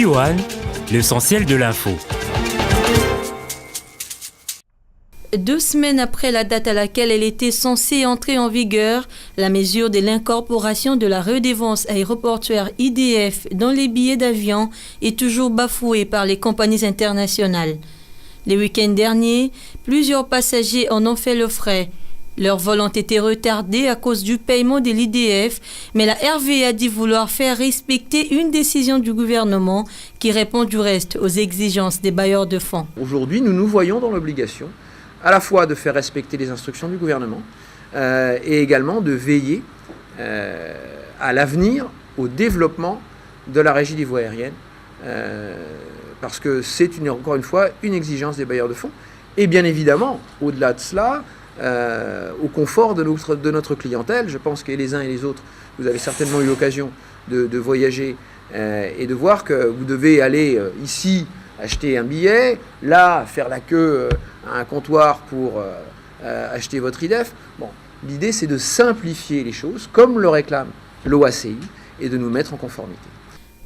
Johan, l'essentiel de l'info. 2 semaines après la date à laquelle elle était censée entrer en vigueur, la mesure de l'incorporation de la redevance aéroportuaire IDF dans les billets d'avion est toujours bafouée par les compagnies internationales. Les week-ends derniers, plusieurs passagers en ont fait le frais. Leurs vols ont été retardés à cause du paiement de l'IDF, mais la RVA dit vouloir faire respecter une décision du gouvernement qui répond du reste aux exigences des bailleurs de fonds. Aujourd'hui, nous nous voyons dans l'obligation à la fois de faire respecter les instructions du gouvernement et également de veiller à l'avenir, au développement de la régie des voies aériennes, parce que c'est encore une fois une exigence des bailleurs de fonds. Et bien évidemment, au-delà de cela, au confort de notre clientèle. Je pense que les uns et les autres, vous avez certainement eu l'occasion de voyager et de voir que vous devez aller ici acheter un billet, là faire la queue à un comptoir pour acheter votre IDF. Bon, l'idée c'est de simplifier les choses comme le réclame l'OACI et de nous mettre en conformité.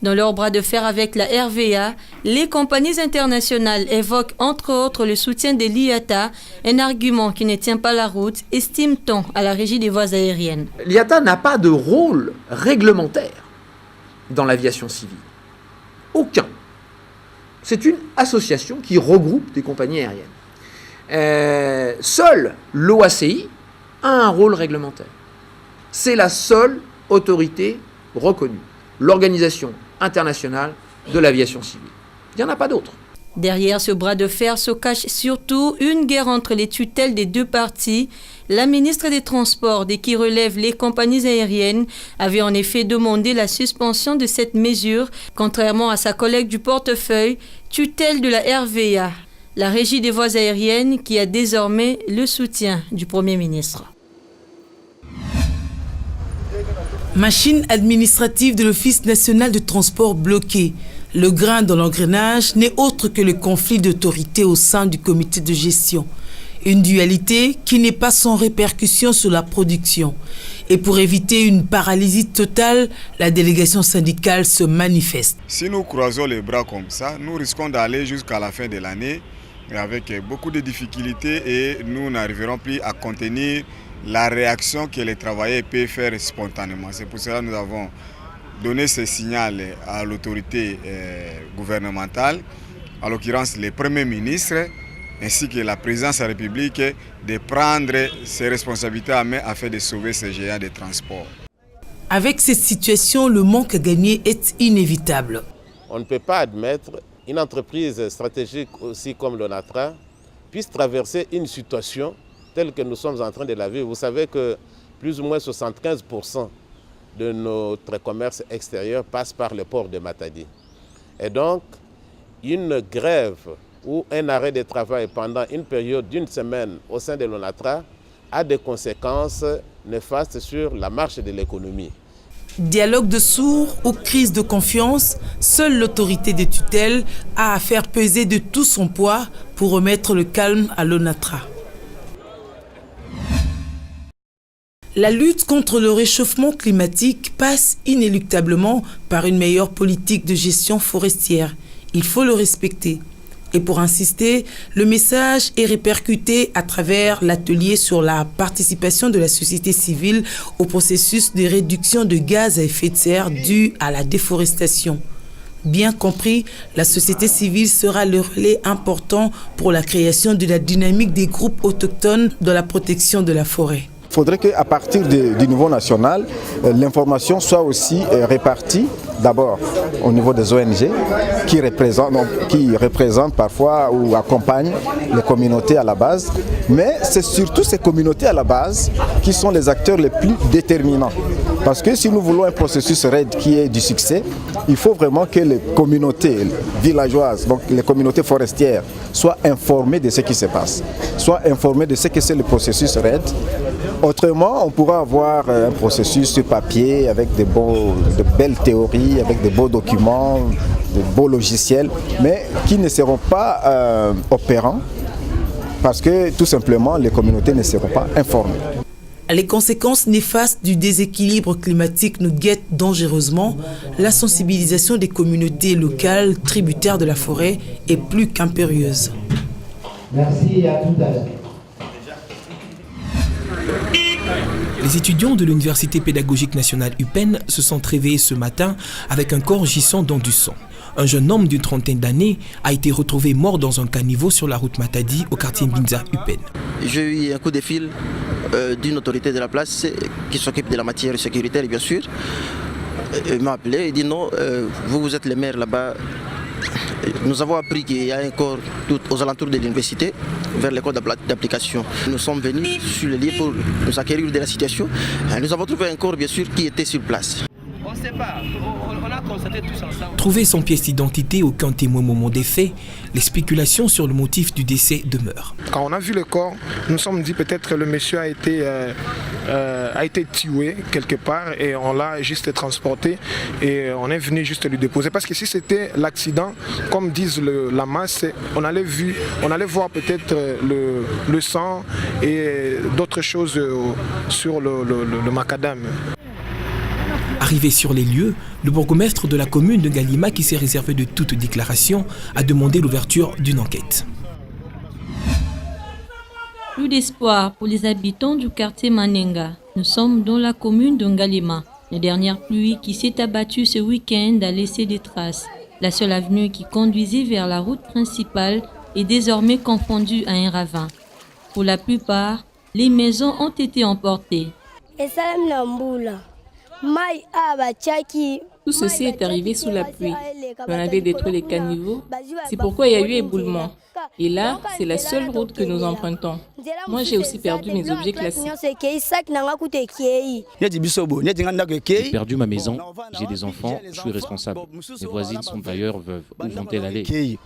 Dans leur bras de fer avec la RVA, les compagnies internationales évoquent entre autres le soutien de l'IATA, un argument qui ne tient pas la route, estime-t-on à la régie des voies aériennes. L'IATA n'a pas de rôle réglementaire dans l'aviation civile. Aucun. C'est une association qui regroupe des compagnies aériennes. Seule l'OACI a un rôle réglementaire. C'est la seule autorité reconnue. L'Organisation internationale de l'aviation civile. Il n'y en a pas d'autre. Derrière ce bras de fer se cache surtout une guerre entre les tutelles des deux parties. La ministre des Transports, de qui relèvent les compagnies aériennes, avait en effet demandé la suspension de cette mesure, contrairement à sa collègue du portefeuille, tutelle de la RVA, la régie des voies aériennes, qui a désormais le soutien du Premier ministre. Machine administrative de l'Office national de transport bloquée. Le grain dans l'engrenage n'est autre que le conflit d'autorité au sein du comité de gestion. Une dualité qui n'est pas sans répercussion sur la production. Et pour éviter une paralysie totale, la délégation syndicale se manifeste. Si nous croisons les bras comme ça, nous risquons d'aller jusqu'à la fin de l'année avec beaucoup de difficultés et nous n'arriverons plus à contenir la réaction que les travailleurs peuvent faire spontanément. C'est pour cela que nous avons donné ce signal à l'autorité gouvernementale, en l'occurrence le Premier ministre, ainsi que la présidence de la République, de prendre ses responsabilités à main afin de sauver ces géants de transport. Avec cette situation, le manque à gagner est inévitable. On ne peut pas admettre une entreprise stratégique aussi comme l'ONATRA puisse traverser une situation telle que nous sommes en train de la vivre. Vous savez que plus ou moins 75% de notre commerce extérieur passe par le port de Matadi. Et donc, une grève ou un arrêt de travail pendant une période d'1 semaine au sein de l'ONATRA a des conséquences néfastes sur la marche de l'économie. Dialogue de sourds ou crise de confiance, seule l'autorité de tutelle a à faire peser de tout son poids pour remettre le calme à l'ONATRA. La lutte contre le réchauffement climatique passe inéluctablement par une meilleure politique de gestion forestière. Il faut le respecter. Et pour insister, le message est répercuté à travers l'atelier sur la participation de la société civile au processus de réduction de gaz à effet de serre dû à la déforestation. Bien compris, la société civile sera le relais important pour la création de la dynamique des groupes autochtones dans la protection de la forêt. Il faudrait qu'à partir du niveau national, l'information soit aussi répartie d'abord au niveau des ONG qui représentent parfois ou accompagnent les communautés à la base. Mais c'est surtout ces communautés à la base qui sont les acteurs les plus déterminants. Parce que si nous voulons un processus RED qui ait du succès, il faut vraiment que les communautés villageoises, donc les communautés forestières, soient informées de ce qui se passe, soient informées de ce que c'est le processus RED. Autrement, on pourra avoir un processus sur papier avec de belles théories, avec de beaux documents, de beaux logiciels, mais qui ne seront pas opérants parce que tout simplement les communautés ne seront pas informées. Les conséquences néfastes du déséquilibre climatique nous guettent dangereusement, la sensibilisation des communautés locales tributaires de la forêt est plus qu'impérieuse. Merci à tout à l'heure. Les étudiants de l'Université pédagogique nationale UPEN se sont réveillés ce matin avec un corps gissant dans du sang. Un jeune homme d'une trentaine d'années a été retrouvé mort dans un caniveau sur la route Matadi au quartier Mbinza UPEN. J'ai eu un coup de fil d'une autorité de la place qui s'occupe de la matière sécuritaire, bien sûr. Il m'a appelé et dit non, vous êtes le maire là-bas. Nous avons appris qu'il y a un corps tout aux alentours de l'université, vers l'école d'application. Nous sommes venus sur le lieu pour nous acquérir de la situation. Nous avons trouvé un corps, bien sûr, qui était sur place. On ne sait pas, on a constaté tous ensemble. Trouvé sans pièce d'identité, aucun témoin au moment des faits, les spéculations sur le motif du décès demeurent. Quand on a vu le corps, nous nous sommes dit peut-être que le monsieur a été tué quelque part et on l'a juste transporté et on est venu juste lui déposer. Parce que si c'était l'accident, comme disent la masse, on allait voir peut-être le sang et d'autres choses sur le macadam. Arrivé sur les lieux, le bourgmestre de la commune de Ngalima, qui s'est réservé de toute déclaration, a demandé l'ouverture d'une enquête. Plus d'espoir pour les habitants du quartier Manenga. Nous sommes dans la commune de Ngalima. La dernière pluie qui s'est abattue ce week-end a laissé des traces. La seule avenue qui conduisait vers la route principale est désormais confondue à un ravin. Pour la plupart, les maisons ont été emportées. Tout ceci est arrivé sous la pluie. On avait détruit les caniveaux. C'est pourquoi il y a eu éboulement. Et là, c'est la seule route que nous empruntons. Moi, j'ai aussi perdu mes objets classiques. J'ai perdu ma maison, j'ai des enfants, je suis responsable. Mes voisines sont d'ailleurs veuves. Où vont-elles aller?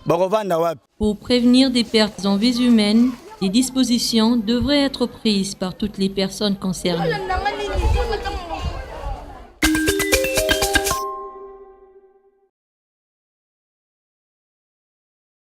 Pour prévenir des pertes en vies humaines, des dispositions devraient être prises par toutes les personnes concernées.